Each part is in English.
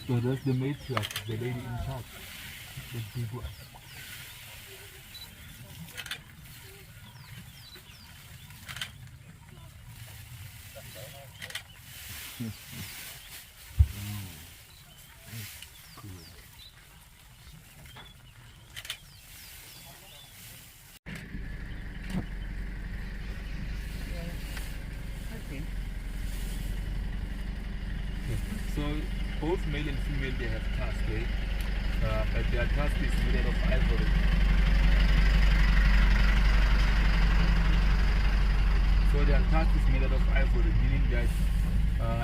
So that's the matriarch, the lady in charge, the big one. Okay. So both male and female, they have tusks, eh? But their tusk is made of ivory. So their tusk is made out of ivory, meaning that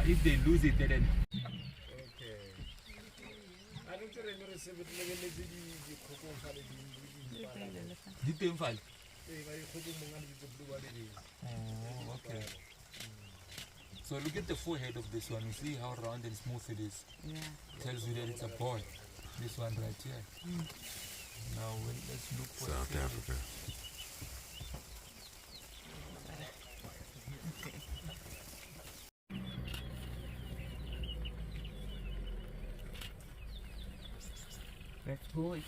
if they lose it, then di teng fale. Oh, okay. So look at the forehead of this one. You see how round and smooth it is. Yeah. Tells you that it's a boy. This one right here. Now let's look for South Africa. That's boy.